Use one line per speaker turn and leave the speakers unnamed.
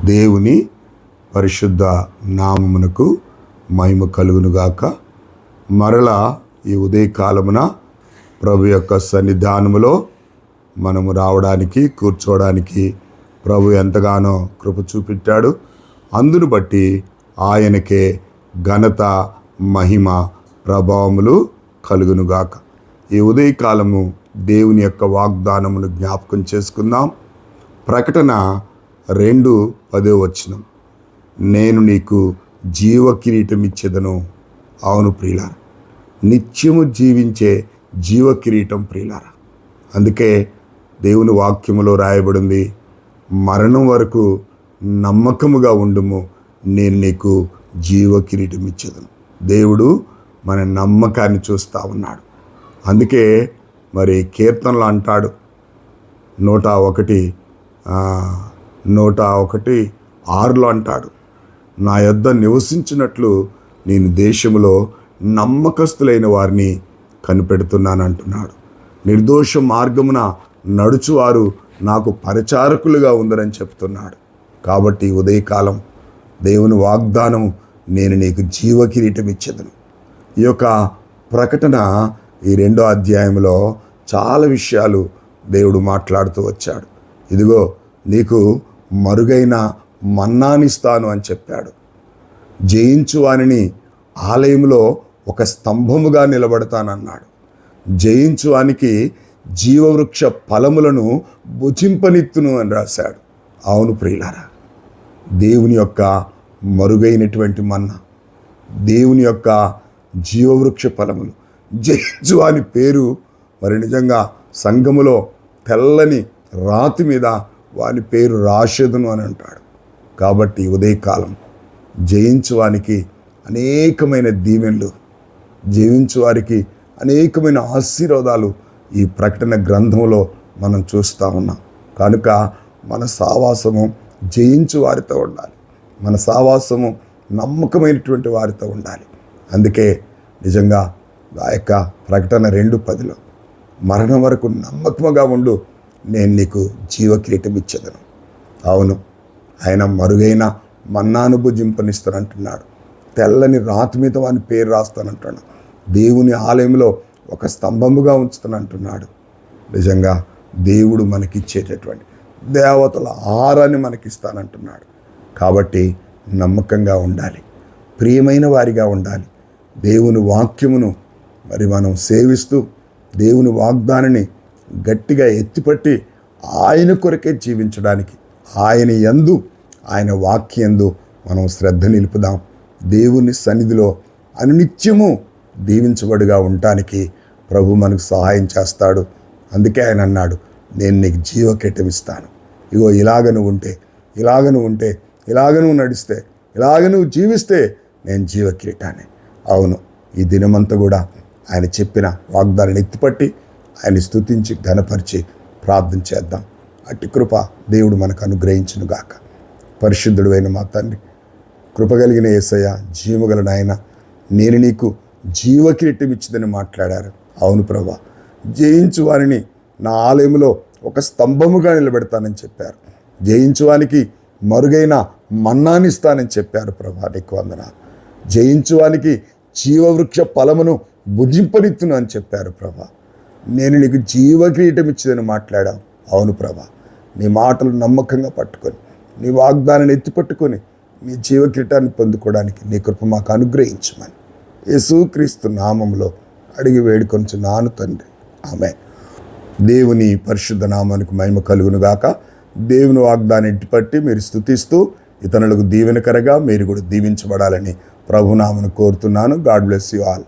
దేవుని పరిశుద్ధ నామమునకు మహిమ కలుగునుగాక. మరలా ఈ ఉదయకాలమున ప్రభు యొక్క సన్నిధానములో మనము రావడానికి, కూర్చోవడానికి ప్రభు ఎంతగానో కృప చూపెట్టాడు. అందును బట్టి ఆయనకే ఘనత, మహిమ, ప్రభావములు కలుగునుగాక. ఈ ఉదయకాలము దేవుని యొక్క వాగ్దానమును జ్ఞాపకం చేసుకుందాం. ప్రకటన 2:10 నేను నీకు జీవ కిరీటం ఇచ్చేదను. అవును ప్రియులారా, నిత్యము జీవించే జీవ కిరీటం ప్రియులారా. అందుకే దేవుని వాక్యములో రాయబడింది, మరణం వరకు నమ్మకముగా ఉండుము, నేను నీకు జీవ కిరీటం ఇచ్చేదను. దేవుడు మన నమ్మకాన్ని చూస్తూ ఉన్నాడు. అందుకే మరి కీర్తనలు అంటాడు 101:6 అంటాడు, నా యొద్ద నివసించినట్లు నేను దేశములో నమ్మకస్తులైన వారిని కనిపెడుతున్నాను అంటున్నాడు. నిర్దోష మార్గమున నడుచువారు నాకు పరిచారకులుగా ఉందరని చెప్తున్నాడు. కాబట్టి ఉదయకాలం దేవుని వాగ్దానము, నేను నీకు జీవ కిరీటం ఇచ్చేదను. ఈ యొక్క ప్రకటన ఈ 2వ అధ్యాయంలో చాలా విషయాలు దేవుడు మాట్లాడుతూ వచ్చాడు. ఇదిగో నీకు మరుగైన మన్నానిస్తాను అని చెప్పాడు. జయించు వానిని ఆలయంలో ఒక స్తంభముగా నిలబడతానన్నాడు. జయించు వానికి జీవవృక్ష ఫలములను భుజింపనిత్తును అని రాశాడు. అవును ప్రియులారా, దేవుని యొక్క మరుగైనటువంటి మన్నా, దేవుని యొక్క జీవవృక్ష ఫలములు, జయించు అని పేరు మరి నిజంగా సంఘములో తెల్లని రాతి మీద వాని పేరు రాషదును అని అంటాడు. కాబట్టి ఉదయకాలం జయించువానికి అనేకమైన దీవెనలు, జయించు వారికి అనేకమైన ఆశీర్వాదాలు ఈ ప్రకటన గ్రంథంలో మనం చూస్తూ ఉన్నాం. కనుక మన సావాసము జయించు వారితో ఉండాలి, మన సావాసము నమ్మకమైనటువంటి వారితో ఉండాలి. అందుకే నిజంగా ఆ యొక్క ప్రకటన 2:10 మరణం వరకు నమ్మకముగా ఉండు, నేను నీకు జీవ కిరీటం ఇచ్చేదను. అవును, ఆయన మరుగైన మన్నాను భుజింపనిస్తానంటున్నాడు. తెల్లని రాతి మీద వాని పేరు రాస్తానంటున్నాడు. దేవుని ఆలయంలో ఒక స్తంభముగా ఉంచుతానంటున్నాడు. నిజంగా దేవుడు మనకిచ్చేటటువంటి దేవతల ఆహారాన్ని మనకిస్తానంటున్నాడు. కాబట్టి నమ్మకంగా ఉండాలి, ప్రియమైన వారిగా ఉండాలి. దేవుని వాక్యమును మరి మనం సేవిస్తూ దేవుని వాగ్దానాన్ని గట్టిగా ఎత్తిపట్టి ఆయన కొరకే జీవించడానికి, ఆయన యందు, ఆయన వాక్యందు మనం శ్రద్ధ నిలుపుదాం. దేవుని సన్నిధిలో అనునిత్యము దీవించబడిగా ఉండటానికి ప్రభు మనకు సహాయం చేస్తాడు. అందుకే ఆయన అన్నాడు, నేను నీకు జీవ కిరీటం ఇస్తాను. ఇగో ఇలాగ నువ్వు ఉంటే, ఇలాగ నువ్వు నడిస్తే, ఇలాగ నువ్వు జీవిస్తే నేను జీవ కిరీటాన్ని. అవును, ఈ దినమంతా కూడా ఆయన చెప్పిన వాగ్దానాన్ని ఎత్తిపట్టి ఆయన స్తుతించి ఘనపరిచి ప్రార్థన చేద్దాం. అట్టి కృప దేవుడు మనకు అనుగ్రహించునుగాక. పరిశుద్ధుడు అయిన మా తండ్రి, కృపగలిగిన యేసయ్య, జీవగల నాయన, నేను నీకు జీవ కిరీటం ఇచ్చిందని మాట్లాడారు. అవును ప్రభా, జయించు వారిని నా ఆలయంలో ఒక స్తంభముగా నిలబెడతానని చెప్పారు. జయించువానికి మరుగైన మన్నానిస్తానని చెప్పారు. ప్రభా నీకు వందనాలు. జయించువానికి జీవవృక్ష ఫలమును భుజింపనిత్తును అని చెప్పారు. ప్రభా, నేను నీకు జీవ కిరీటం ఇచ్చేదని మాట్లాడావు. అవును ప్రభా, నీ మాటలు నమ్మకంగా పట్టుకొని, నీ వాగ్దానాన్ని ఎత్తిపట్టుకొని నీ జీవ కిరీటాన్ని పొందుకోవడానికి నీ కృప మాకు అనుగ్రహించమని యేసుక్రీస్తు నామములో అడిగి వేడుకొనుచున్నాను తండ్రి, ఆమేన్. దేవుని పరిశుద్ధ నామానికి మహిమ కలుగునుగాక. దేవుని వాగ్దాన్ని ఎత్తిపట్టి మీరు స్తుతిస్తూ ఇతరులకు దీవెనకరగా మీరు కూడా దీవించబడాలని ప్రభునామను కోరుతున్నాను. God bless you all.